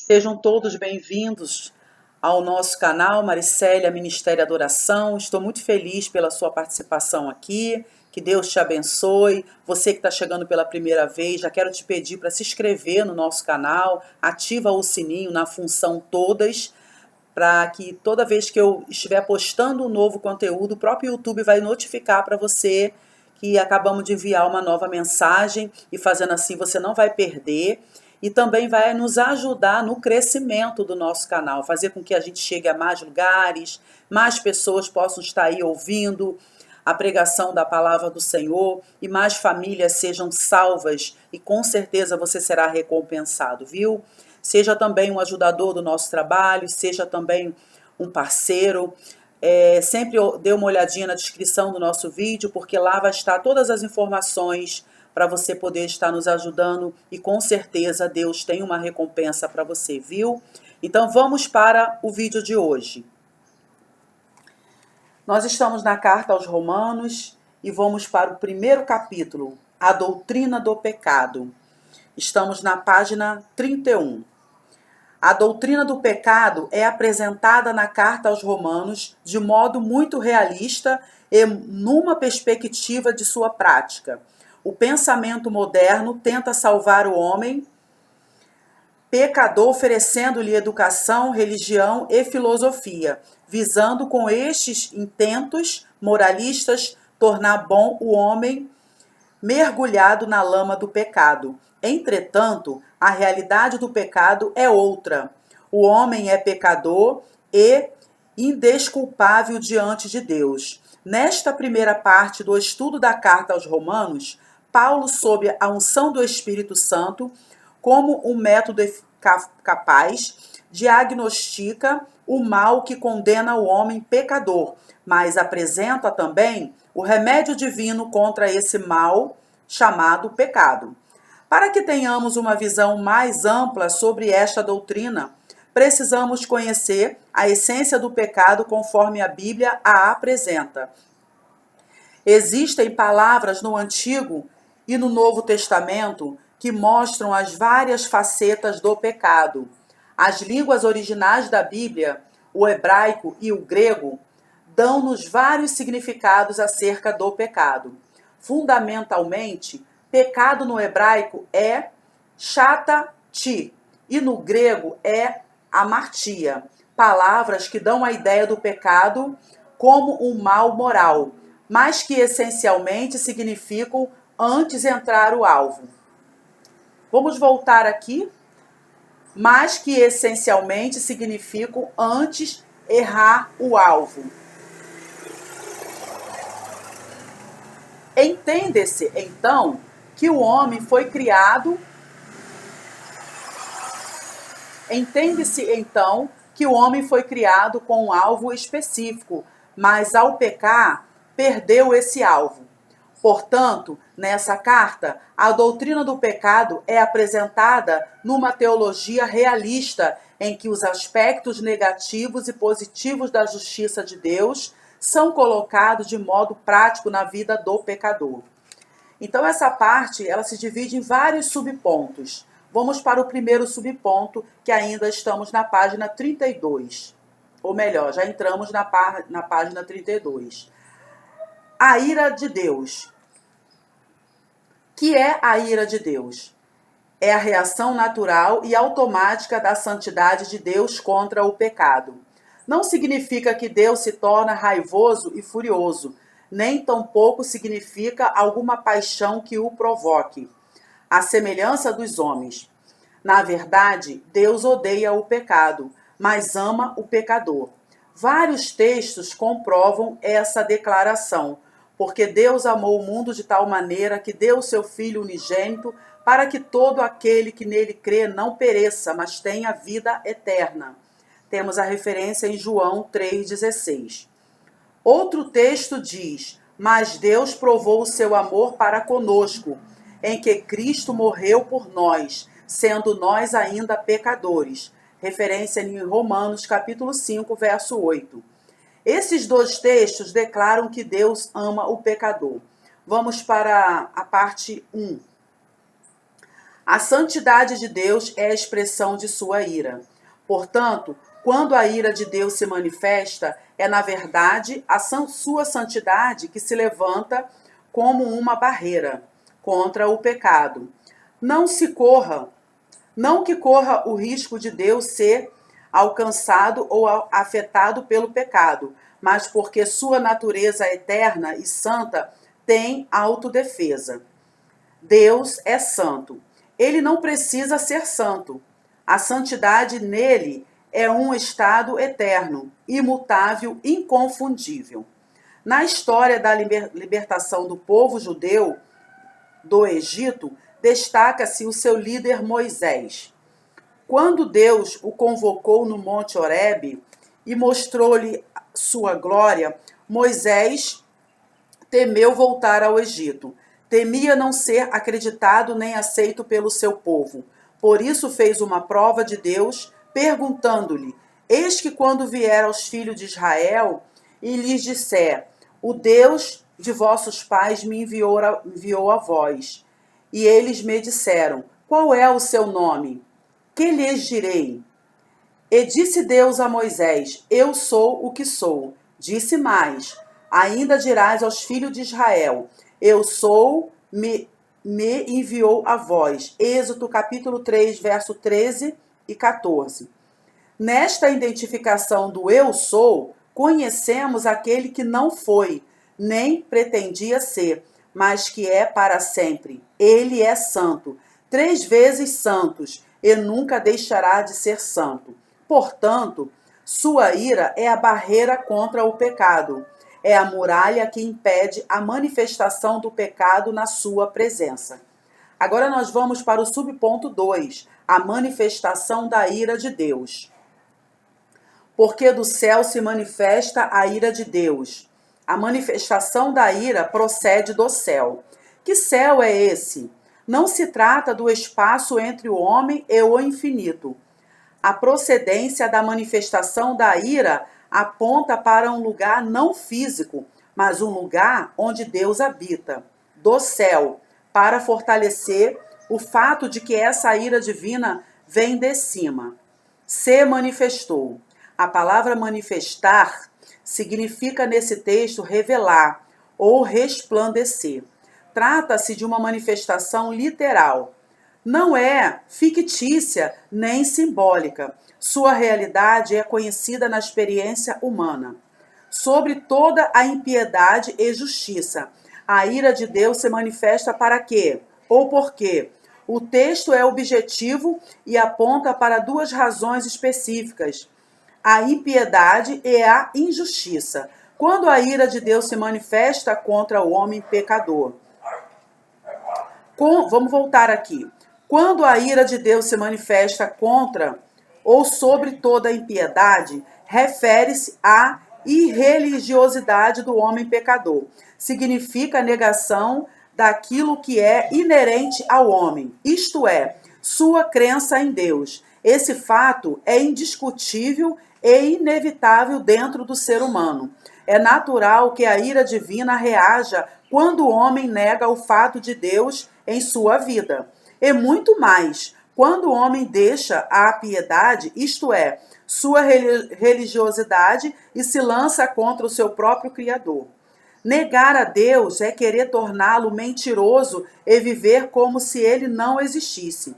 Sejam todos bem-vindos ao nosso canal Maricélia Ministério Adoração. Estou muito feliz pela sua participação aqui. Que Deus te abençoe. Você que está chegando pela primeira vez, já quero te pedir para se inscrever no nosso canal, ativa o sininho na função todas, para que toda vez que eu estiver postando um novo conteúdo, o próprio YouTube vai notificar para você que acabamos de enviar uma nova mensagem, e fazendo assim você não vai perder. E também vai nos ajudar no crescimento do nosso canal, fazer com que a gente chegue a mais lugares, mais pessoas possam estar aí ouvindo a pregação da palavra do Senhor e mais famílias sejam salvas, e com certeza você será recompensado, viu? Seja também um ajudador do nosso trabalho, seja também um parceiro. Sempre dê uma olhadinha na descrição do nosso vídeo, porque lá vai estar todas as informações para você poder estar nos ajudando, e com certeza Deus tem uma recompensa para você, viu? Então vamos para o vídeo de hoje. Nós estamos na carta aos Romanos e vamos para o primeiro capítulo, a doutrina do pecado. Estamos na página 31. A doutrina do pecado é apresentada na carta aos Romanos de modo muito realista e numa perspectiva de sua prática. O pensamento moderno tenta salvar o homem pecador, oferecendo-lhe educação, religião e filosofia, visando com estes intentos moralistas tornar bom o homem mergulhado na lama do pecado. Entretanto, a realidade do pecado é outra. O homem é pecador e indesculpável diante de Deus. Nesta primeira parte do estudo da carta aos Romanos, Paulo, sob a unção do Espírito Santo, como um método capaz, diagnostica o mal que condena o homem pecador, mas apresenta também o remédio divino contra esse mal chamado pecado. Para que tenhamos uma visão mais ampla sobre esta doutrina, precisamos conhecer a essência do pecado conforme a Bíblia a apresenta. Existem palavras no Antigo e no Novo Testamento que mostram as várias facetas do pecado. As línguas originais da Bíblia, o hebraico e o grego, dão-nos vários significados acerca do pecado. Fundamentalmente, pecado no hebraico é chata-ti e no grego é amartia, palavras que dão a ideia do pecado como um mal moral, mas que essencialmente significam antes entrar o alvo. Vamos voltar aqui. Mas que essencialmente significam antes errar o alvo. Entende-se, então, que o homem foi criado. Entende-se, então, que o homem foi criado com um alvo específico, mas ao pecar, perdeu esse alvo. Portanto, nessa carta, a doutrina do pecado é apresentada numa teologia realista, em que os aspectos negativos e positivos da justiça de Deus são colocados de modo prático na vida do pecador. Então, essa parte ela se divide em vários subpontos. Vamos para o primeiro subponto, que ainda estamos na página 32. Ou melhor, já entramos na página 32. A ira de Deus. Que é a ira de Deus? É a reação natural e automática da santidade de Deus contra o pecado. Não significa que Deus se torna raivoso e furioso, nem tampouco significa alguma paixão que o provoque, à semelhança dos homens. Na verdade, Deus odeia o pecado, mas ama o pecador. Vários textos comprovam essa declaração. Porque Deus amou o mundo de tal maneira que deu o seu Filho unigênito, para que todo aquele que nele crê não pereça, mas tenha vida eterna. Temos a referência em João 3,16. Outro texto diz: mas Deus provou o seu amor para conosco, em que Cristo morreu por nós, sendo nós ainda pecadores. Referência em Romanos capítulo 5, verso 8. Esses dois textos declaram que Deus ama o pecador. Vamos para a parte 1. A santidade de Deus é a expressão de sua ira. Portanto, quando a ira de Deus se manifesta, é na verdade a sua santidade que se levanta como uma barreira contra o pecado. Não que corra o risco de Deus ser alcançado ou afetado pelo pecado, mas porque sua natureza eterna e santa tem autodefesa. Deus é santo. Ele não precisa ser santo. A santidade nele é um estado eterno, imutável, inconfundível. Na história da libertação do povo judeu do Egito, destaca-se o seu líder Moisés. Quando Deus o convocou no Monte Horebe e mostrou-lhe sua glória, Moisés temeu voltar ao Egito. Temia não ser acreditado nem aceito pelo seu povo. Por isso fez uma prova de Deus, perguntando-lhe: Eis que quando vier aos filhos de Israel e lhes disser: O Deus de vossos pais me enviou a vós. E eles me disseram: Qual é o seu nome? Que lhes direi? E disse Deus a Moisés: Eu sou o que sou. Disse mais: Ainda dirás aos filhos de Israel: Eu sou, me enviou a vós. Êxodo capítulo 3, verso 13 e 14. Nesta identificação do eu sou, conhecemos aquele que não foi, nem pretendia ser, mas que é para sempre. Ele é santo, 3 vezes santos, e nunca deixará de ser santo. Portanto, sua ira é a barreira contra o pecado. É a muralha que impede a manifestação do pecado na sua presença. Agora nós vamos para o subponto 2, a manifestação da ira de Deus. Porque do céu se manifesta a ira de Deus. A manifestação da ira procede do céu. Que céu é esse? Não se trata do espaço entre o homem e o infinito. A procedência da manifestação da ira aponta para um lugar não físico, mas um lugar onde Deus habita, do céu, para fortalecer o fato de que essa ira divina vem de cima. Se manifestou. A palavra manifestar significa nesse texto revelar ou resplandecer. Trata-se de uma manifestação literal. Não é fictícia nem simbólica. Sua realidade é conhecida na experiência humana. Sobre toda a impiedade e justiça, a ira de Deus se manifesta para quê? Ou por quê? O texto é objetivo e aponta para 2 razões específicas: a impiedade e a injustiça. Quando a ira de Deus se manifesta contra o homem pecador. Vamos voltar aqui. Quando a ira de Deus se manifesta contra ou sobre toda a impiedade, refere-se à irreligiosidade do homem pecador. Significa a negação daquilo que é inerente ao homem, isto é, sua crença em Deus. Esse fato é indiscutível e inevitável dentro do ser humano. É natural que a ira divina reaja quando o homem nega o fato de Deus em sua vida. E muito mais, quando o homem deixa a piedade, isto é, sua religiosidade, e se lança contra o seu próprio Criador. Negar a Deus é querer torná-lo mentiroso e viver como se ele não existisse.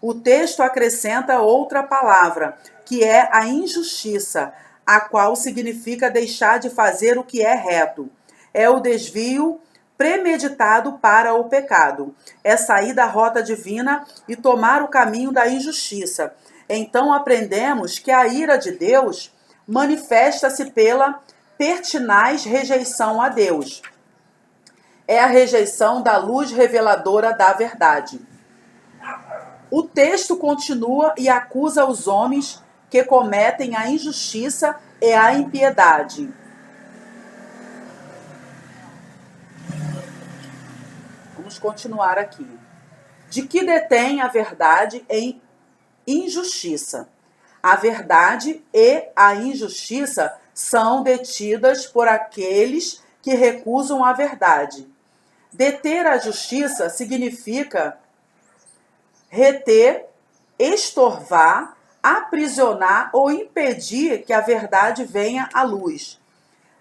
O texto acrescenta outra palavra, que é a injustiça, a qual significa deixar de fazer o que é reto. É o desvio premeditado para o pecado. É sair da rota divina e tomar o caminho da injustiça. Então aprendemos que a ira de Deus manifesta-se pela pertinaz rejeição a Deus. É a rejeição da luz reveladora da verdade. O texto continua e acusa os homens que cometem a injustiça e a impiedade. Vamos continuar aqui. De que detém a verdade em injustiça. A verdade e a injustiça são detidas por aqueles que recusam a verdade. Deter a justiça significa reter, estorvar, aprisionar ou impedir que a verdade venha à luz.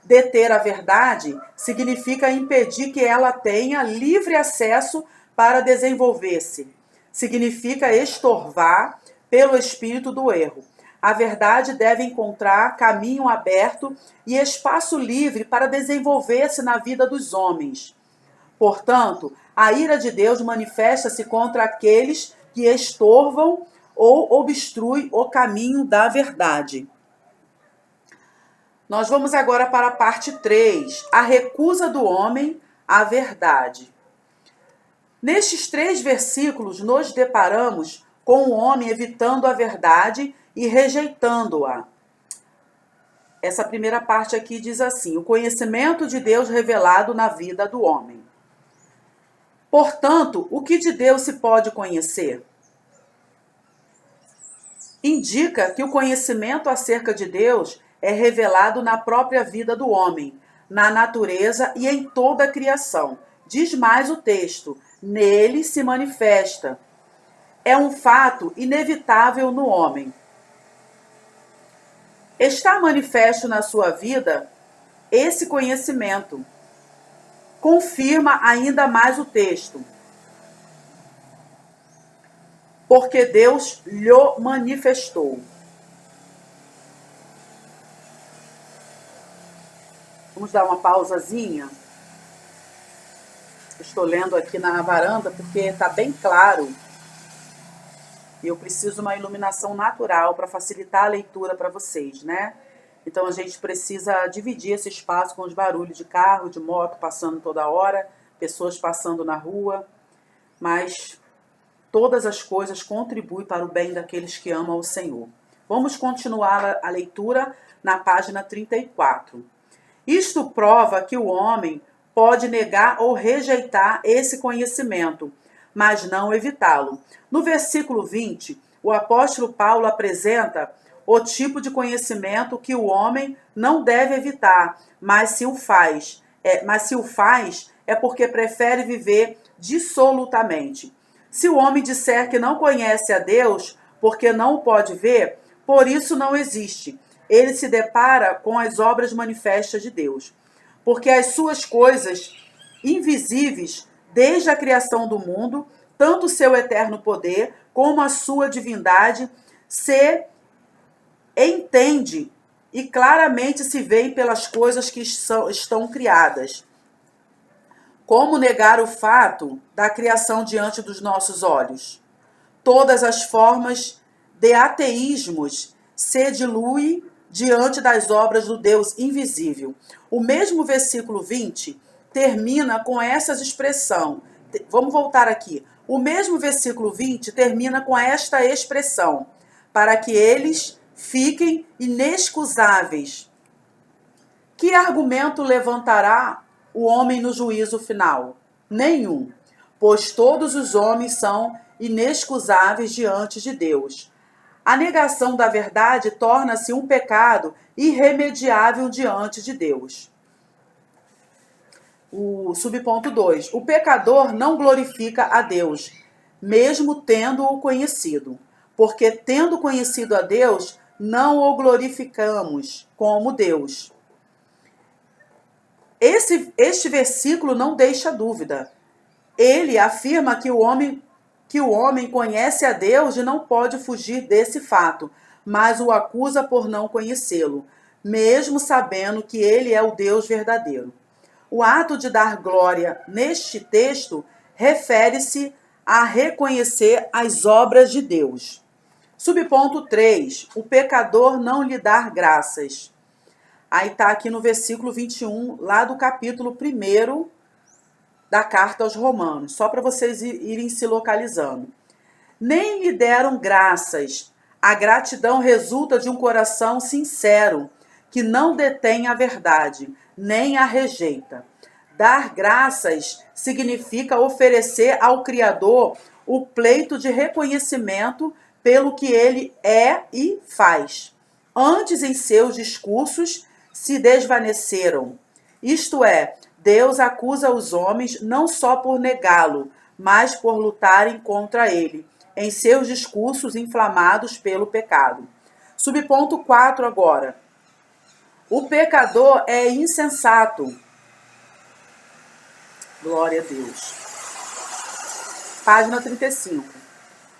Deter a verdade significa impedir que ela tenha livre acesso para desenvolver-se. Significa estorvar pelo espírito do erro. A verdade deve encontrar caminho aberto e espaço livre para desenvolver-se na vida dos homens. Portanto, a ira de Deus manifesta-se contra aqueles que estorvam ou obstruem o caminho da verdade. Nós vamos agora para a parte 3, a recusa do homem à verdade. Nestes 3 versículos, nos deparamos com o homem evitando a verdade e rejeitando-a. Essa primeira parte aqui diz assim: o conhecimento de Deus revelado na vida do homem. Portanto, o que de Deus se pode conhecer? Indica que o conhecimento acerca de Deus é revelado na própria vida do homem, na natureza e em toda a criação. Diz mais o texto: nele se manifesta. É um fato inevitável no homem. Está manifesto na sua vida esse conhecimento. Confirma ainda mais o texto. Porque Deus lhe manifestou. Vamos dar uma pausazinha. Estou lendo aqui na varanda porque está bem claro. E eu preciso de uma iluminação natural para facilitar a leitura para vocês, né? Então a gente precisa dividir esse espaço com os barulhos de carro, de moto passando toda hora, pessoas passando na rua. Mas todas as coisas contribuem para o bem daqueles que amam o Senhor. Vamos continuar a leitura na página 34. Isto prova que o homem pode negar ou rejeitar esse conhecimento, mas não evitá-lo. No versículo 20, o apóstolo Paulo apresenta o tipo de conhecimento que o homem não deve evitar, mas se o faz. É porque prefere viver dissolutamente. Se o homem disser que não conhece a Deus, porque não o pode ver, por isso não existe. Ele se depara com as obras manifestas de Deus. Porque as suas coisas invisíveis, desde a criação do mundo, tanto o seu eterno poder como a sua divindade, se entende e claramente se veem pelas coisas que estão criadas. Como negar o fato da criação diante dos nossos olhos? Todas as formas de ateísmos se diluem diante das obras do Deus invisível. O mesmo versículo 20 termina com essa expressão. Vamos voltar aqui. O mesmo versículo 20 termina com esta expressão: para que eles fiquem inexcusáveis. Que argumento levantará o homem no juízo final? Nenhum, pois todos os homens são inexcusáveis diante de Deus. A negação da verdade torna-se um pecado irremediável diante de Deus. O subponto 2. O pecador não glorifica a Deus, mesmo tendo-o conhecido, porque tendo conhecido a Deus, não o glorificamos como Deus. Este versículo não deixa dúvida. Ele afirma que o homem conhece a Deus e não pode fugir desse fato, mas o acusa por não conhecê-lo, mesmo sabendo que ele é o Deus verdadeiro. O ato de dar glória neste texto refere-se a reconhecer as obras de Deus. Subponto 3. O pecador não lhe dar graças. Aí está aqui no versículo 21, lá do capítulo 1 da carta aos Romanos, só para vocês irem se localizando. Nem lhe deram graças. A gratidão resulta de um coração sincero, que não detém a verdade, nem a rejeita. Dar graças significa oferecer ao Criador o pleito de reconhecimento pelo que ele é e faz. Antes, em seus discursos, se desvaneceram. Isto é, Deus acusa os homens não só por negá-lo, mas por lutarem contra ele. em seus discursos inflamados pelo pecado. Subponto 4 agora. O pecador é insensato. Glória a Deus. Página 35.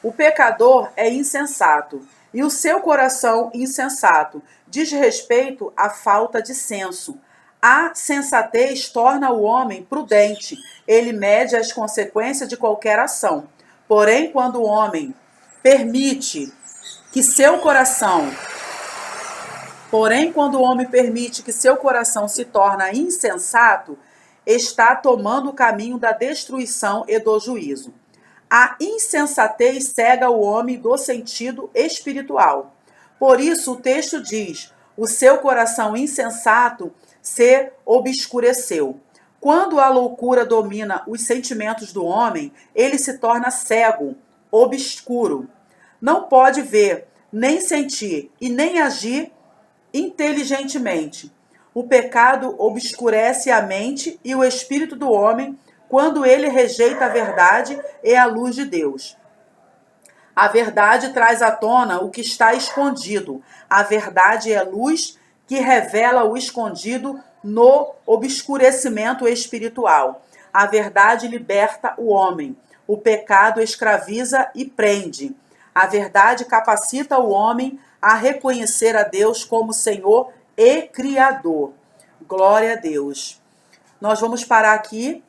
O pecador é insensato, e o seu coração insensato diz respeito à falta de senso. A sensatez torna o homem prudente, ele mede as consequências de qualquer ação. Porém, quando o homem permite que seu coração se torna insensato, está tomando o caminho da destruição e do juízo. A insensatez cega o homem do sentido espiritual. Por isso o texto diz: o seu coração insensato se obscureceu. Quando a loucura domina os sentimentos do homem, ele se torna cego, obscuro. Não pode ver, nem sentir e nem agir inteligentemente. O pecado obscurece a mente e o espírito do homem quando ele rejeita a verdade e a luz de Deus. A verdade traz à tona o que está escondido. A verdade é luz que revela o escondido no obscurecimento espiritual. A verdade liberta o homem. O pecado escraviza e prende. A verdade capacita o homem a reconhecer a Deus como Senhor e Criador. Glória a Deus. Nós vamos parar aqui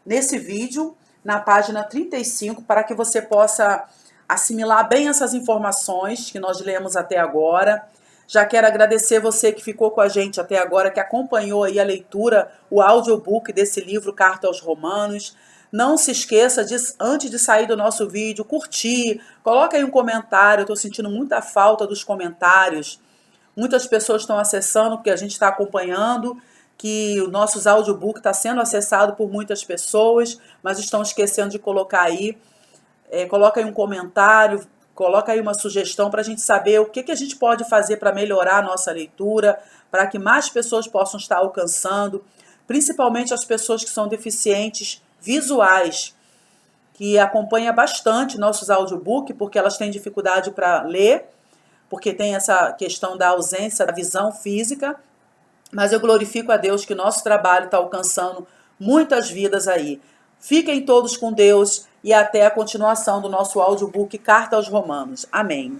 nesse vídeo, na página 35, para que você possa assimilar bem essas informações que nós lemos até agora. Já quero agradecer você que ficou com a gente até agora, que acompanhou aí a leitura, o audiobook desse livro, Carta aos Romanos. Não se esqueça de, antes de sair do nosso vídeo, curtir, coloca aí um comentário. Eu estou sentindo muita falta dos comentários. Muitas pessoas estão acessando, porque a gente está acompanhando, que o nosso audiobook está sendo acessado por muitas pessoas, mas estão esquecendo de colocar aí. Coloca aí um comentário, coloca aí uma sugestão para a gente saber o que a gente pode fazer para melhorar a nossa leitura, para que mais pessoas possam estar alcançando, principalmente as pessoas que são deficientes visuais, que acompanham bastante nossos audiobooks, porque elas têm dificuldade para ler, porque tem essa questão da ausência da visão física. Mas eu glorifico a Deus que nosso trabalho está alcançando muitas vidas aí. Fiquem todos com Deus e até a continuação do nosso audiobook Carta aos Romanos. Amém.